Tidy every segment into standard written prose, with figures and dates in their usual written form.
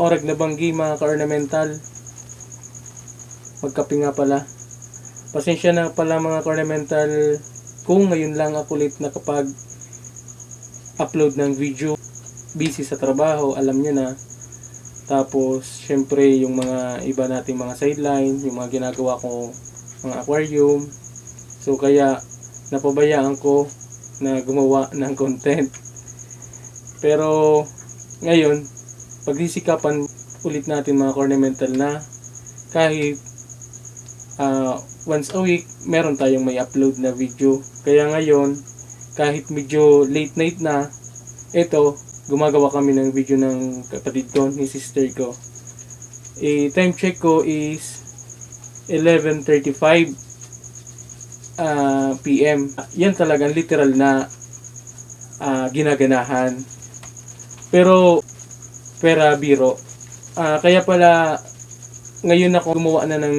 orag na banggi mga ka-ornamental. Magkape nga pala. Pasensya na pala mga ka-ornamental kung ngayon lang ako ulit nakapag-upload ng video. Busy sa trabaho, alam niyo na. Tapos, syempre, yung mga iba nating mga sideline, yung mga ginagawa ko, mga aquarium. So, kaya, napabayaan ko na gumawa ng content. Pero, ngayon, pagsisikapan ulit natin mga ornamental na kahit once a week, meron tayong may upload na video. Kaya ngayon, kahit medyo late night na, ito, gumagawa kami ng video ng kapatid ko, ni sister ko. Time check ko is 11:35 PM. Yan talagang literal na ginaganahan. Pero pera biro. Kaya pala ngayon ako gumawa na ng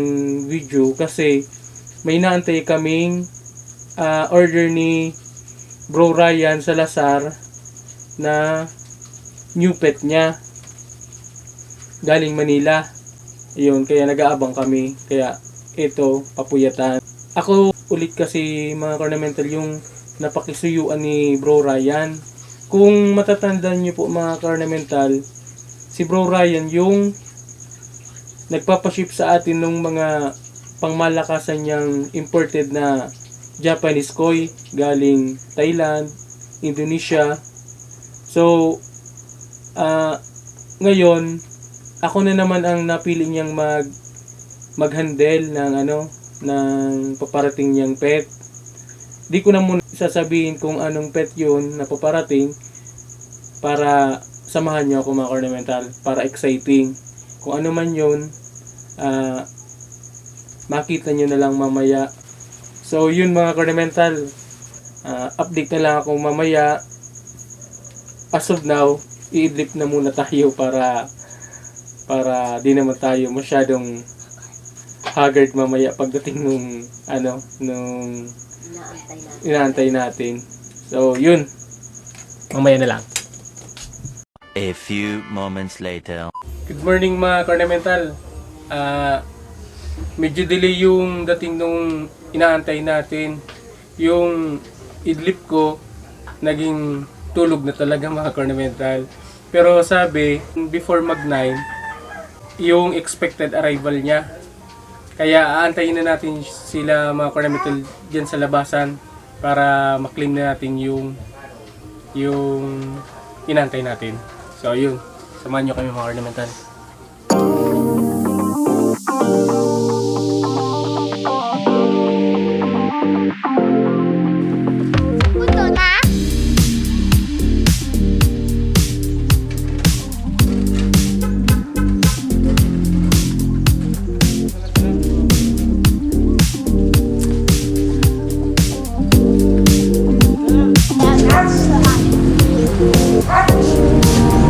video kasi may naantay kaming order ni Bro Ryan Salazar na new pet niya galing Manila. Yun, kaya nag-aabang kami. Kaya ito, papuyatan. Ako ulit kasi mga ornamental yung napakisuyuan ni Bro Ryan. Kung matatandaan niyo po mga ornamental, si Bro Ryan yung nagpapaship sa atin ng mga pangmalakasan niyang imported na Japanese koi galing Thailand, Indonesia. So, ngayon, ako na naman ang napili niyang mag-handle ng paparating niyang pet. Di ko na muna sasabihin kung anong pet yun na paparating para samahan niyo ako mga ornamental, para exciting. Kung ano man yun, makita niyo na lang mamaya. So, yun mga ornamental, update na lang ako mamaya. As of now, i-idlip na muna tayo para di naman tayo masyadong haggard mamaya pagdating nung inaantay natin. So, yun. Mamaya na lang. A few moments later. Good morning mga ornamental. Medyo delay yung dating nung inaantay natin. Yung idlip ko naging tulog na talaga mga ornamental. Pero sabi, before mag-9, yung expected arrival niya. Kaya aantayin na natin sila mga ornamental dyan sa labasan para maklaim na natin yung inantay natin. So yun, samahan nyo kami mga ornamental.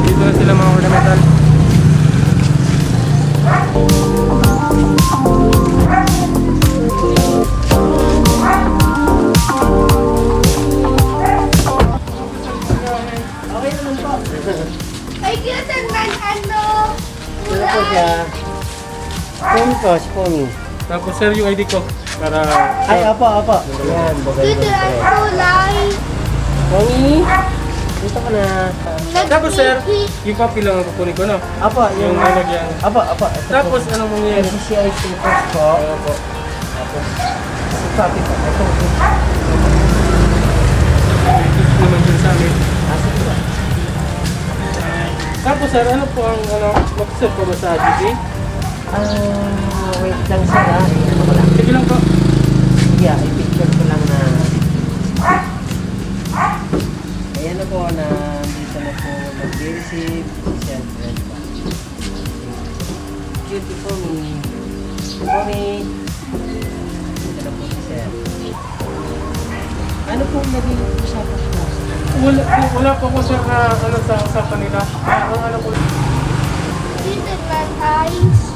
Dito na sila mga ornamental. Ay, kita ng Ano po siya? Spoon po, spoon. Tapos sir yung ID ko para Ay, apa. Yan, bagay Dito ang kulay. Pongi, dito ka na. tapos sir, yung copy lang ang kukunin ko no. Apa, Yung nalagyan. Apa. Ito Tapos po. anong mangyayari? NCCI papers po. Ayan po. Tapos, copy po. Ito. Ito naman dun sa amin. Asik po. Tapos sir, ano po ang mag-serve ko ba sa GC? Wait lang sir ha. Ano ko lang. Sige lang po. Yeah, i-picture ko lang na. Ayan na po na dito na po mag-receive. Siyempre po. Cute po me. Sorry. Dito na po si sir. Ano po naging usapan ko? Wala po ko sir na sa usapan nila. Ano po? Dito ng eyes.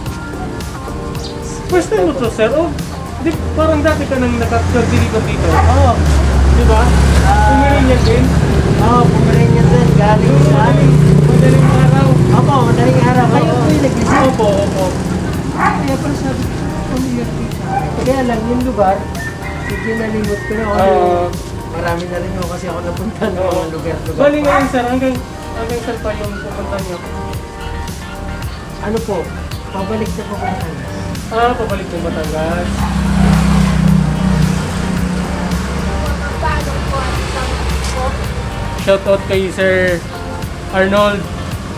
First time mo to sir? Oh, di, parang dati ka nang nakapag-deliver dito. Oo. Di ba? Pumirin yan din. Oo, Pomeranian din. Galing sa amin. Madaling araw. Opo, madaling araw. Kayo po yung nag-receive. Opo, opo. Kaya pala sabi ko, familiar po siya. Kaya lang, yung lugar, medyo nalimot ko na. Marami na rin ako kasi ako napunta ng mga lugar-lugar. Bali ngayon sir, hanggang saan pa yung pupunta niyo? Ano po, pabalik na po ko na kanya. Pabalik ng Batangas. Paano po ang po? Shoutout kay Sir Arnold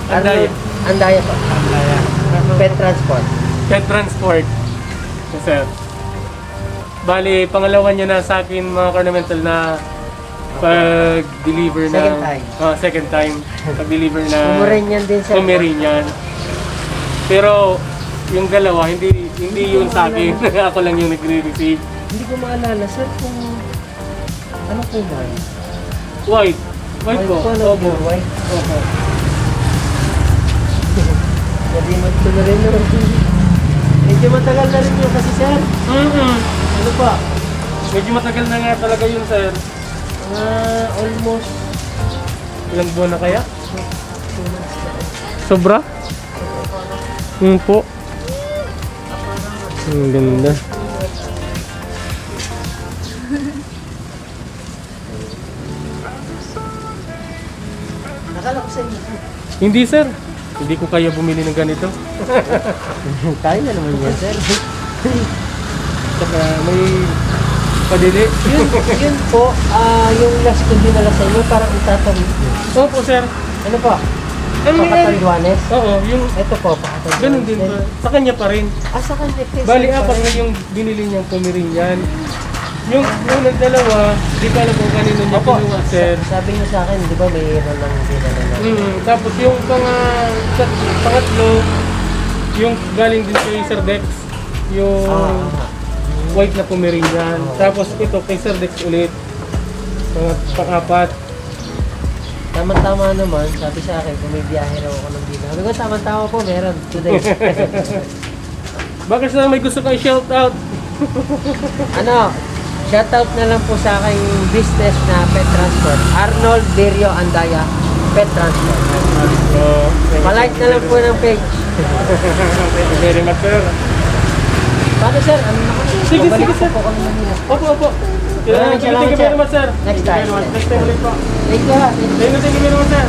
Andaya. Andaya po. Pet Transport. Pet Transport. Yes, sir. Bali, pangalawa niya na sa akin mga Carnamental na pag-deliver na... Second time. Second time. Pag-deliver na... Pomeranian din siya. Pomeranian. Pero yung dalawa, hindi yun sa akin. Ako lang yung nagre-receive. Hindi ko maalala, sir, kung ano po ba? White. White po. Opo. White. Opo. Nalimot ko na rin naman. Medyo matagal na rin yun kasi, sir. Ano pa? Medyo matagal na nga talaga yun, sir. Almost Ilang buwan na kaya? 2 months na. Sobra? Po. Ang ganda. Nakala ko sa inyo. Hindi, sir. Hindi ko kaya bumili ng ganito. Kaya na naman yan, sir. Saka may padili. Yun po, yung last ko dinala sa inyo, parang itatawid nyo. Opo, sir. Ano pa? Ano yan? Pakataliwanes? Oo, yung Ito po, pakataliwanes. ganun din ba? Sa kanya pa rin. Sa kanya. Bali, apat na yung binili niyang Pomeranian. Yung unang dalawa, di ko alam kung kanino niya Opo, kinuha, sir. sabi niyo sa akin, di ba mayroon lang dinala na. Tapos yung pangatlo, yung galing din kay Sir Dex, yung white na Pomeranian. Tapos ito kay Sir Dex ulit. Pang-apat. Tama-tama naman, sabi sa akin, kung may biyahe raw ako ng dito. Sabi ko, tama-tama po, meron today. Baka sa may gusto kang shout out. Ano, shoutout na lang po sa aking business na pet transport. Arnold Berio Andaya Pet Transport. Palike na lang po ng page. Thank you very much, sir. Paano sir? Ano na kami? Sige, Babalik sige, sir. po kami Manila. Opo. Maraming salamat, Thank you very much, sir. Next time. Next time ulit po. Thank you ha. Thank you very much, sir.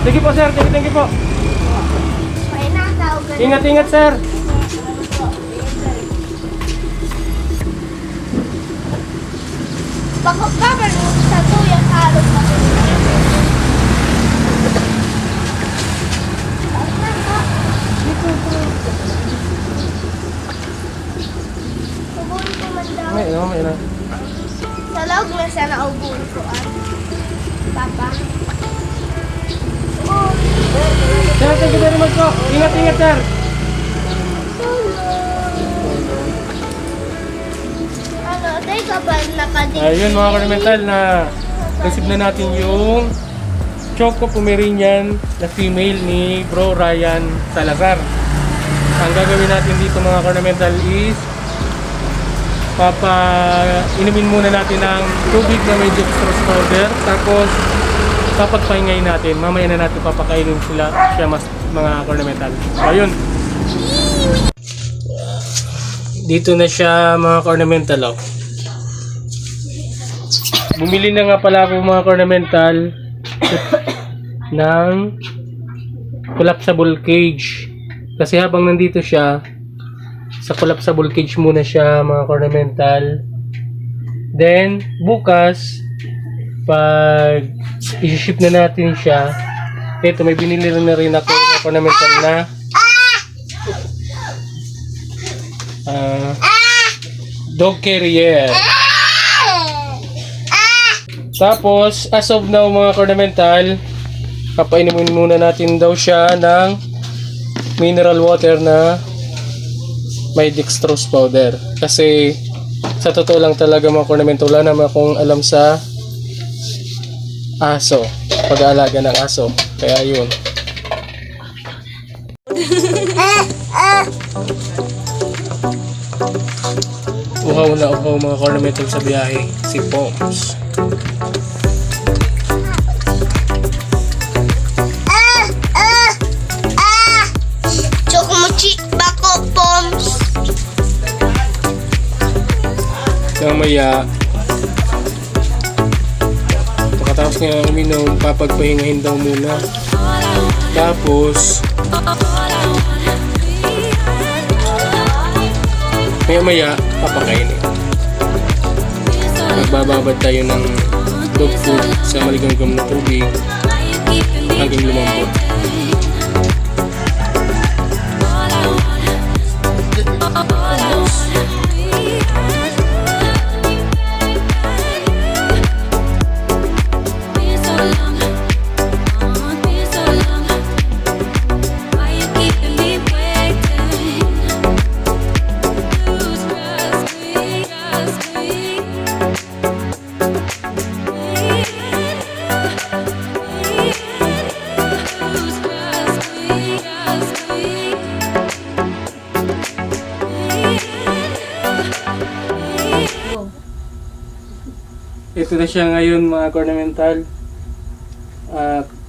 Sige po, sir. Thank you po. May nakaw ganun. Ingat, sir. Bakit ka marunong sa tuya halong Ubun ko man daw. May na. Sa loob na siya na ubun ko Papa. Oh, Sir, thank you very much po. Ingat, sir. ano, tayo ka ba nakadito? Ayun mga Carnamental na receive na natin yung Choco Pomeranian na female ni Bro Ryan Salazar. Ang gagawin natin dito mga Carnamental is inumin muna natin ng tubig na may dextrose powder, tapos papagpahingayin natin. Mamaya na natin papakainin siya mga Carnamental. So ayun. Dito na siya mga Carnamental. Bumili na nga pala ako mga Carnamental ng collapsible cage. Kasi habang nandito siya, sa collapsible cage muna siya mga Carnamental. Then, bukas, pag i-ship na natin siya, ito may binili na rin ako mga Carnamental na dog carrier. Tapos, as of now mga Carnamental, kapainumin muna natin daw siya ng mineral water na may dextrose powder. Kasi, sa totoo lang talaga mga Carnamental, wala naman akong alam sa aso. Pag-aalaga ng aso. Kaya yun. Uhaw na uhaw mga ornamental sa biyahe, si Poms. Chokomochi bako Poms. Kamaya, pagkatapos nga uminom, papagpahingahin daw muna. Tapos, maya papakainin. Magbababad tayo ng dog food sa maligamgam na tubig hanggang lumambot. Ito na siya ngayon mga ornamental.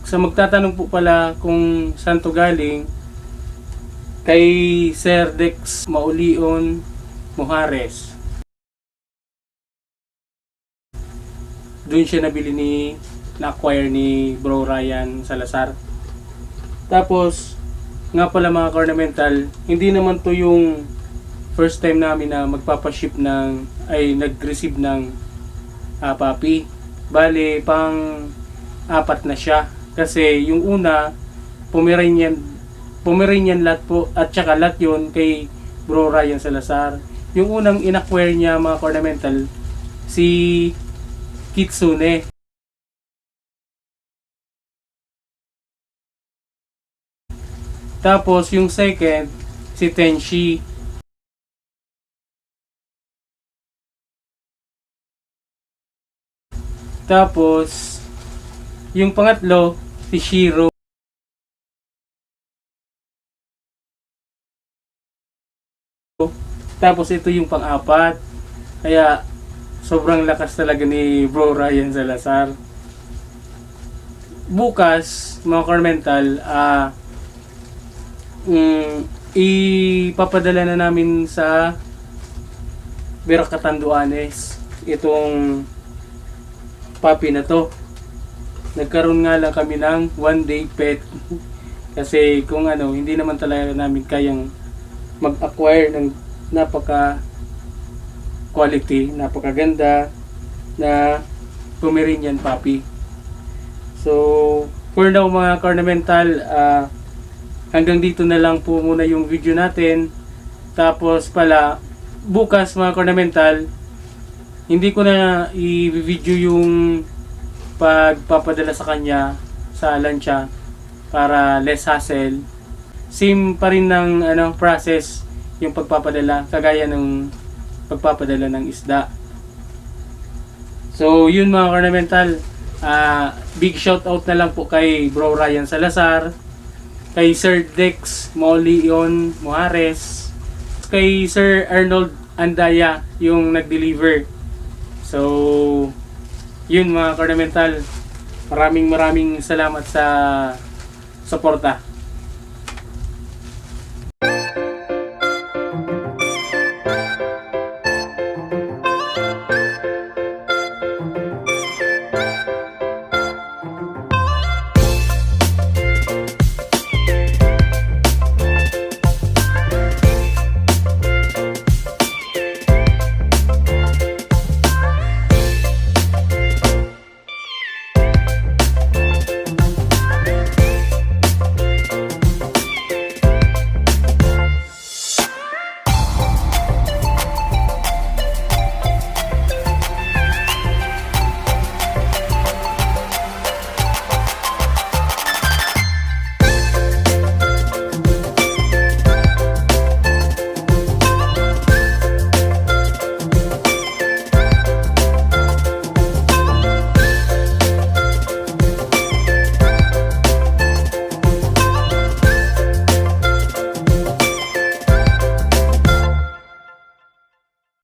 Sa magtatanong po pala kung saan to galing, kay Sir Dex Maulion Mojares. Doon siya nabili na-acquire ni Bro Ryan Salazar. Tapos, nga pala mga ornamental, hindi naman to yung first time namin na magpapaship nag-receive ng puppy. Bale, pang 4 na siya. Kasi yung una, Pomeranian lot po, at saka lot yun kay Bro Ryan Salazar. Yung unang in-acquire niya mga ornamental, si Kitsune. Tapos yung second, si Tenshi. Tapos, yung pangatlo, si Shiro. Tapos, ito yung pang-apat. Kaya, sobrang lakas talaga ni Bro Ryan Salazar. Bukas, mga ornamental, ipapadala na namin sa Vero Catanduanes itong puppy na to. Nagkaroon nga lang kami ng 1-day pet kasi kung hindi naman talaga namin kayang mag-acquire ng napaka quality, napakaganda na Pomeranian puppy. So for now mga ornamental, hanggang dito na lang po muna yung video natin. Tapos pala bukas mga ornamental, hindi ko na i-video yung pagpapadala sa kanya sa lansya para less hassle. Same pa rin ng process yung pagpapadala, kagaya ng pagpapadala ng isda. So yun mga ornamental, big shout out na lang po kay Bro Ryan Salazar, kay Sir Dex Maulion Mojares, kay Sir Arnold Andaya yung nag-deliver. So, yun mga ornamental, maraming salamat sa suporta.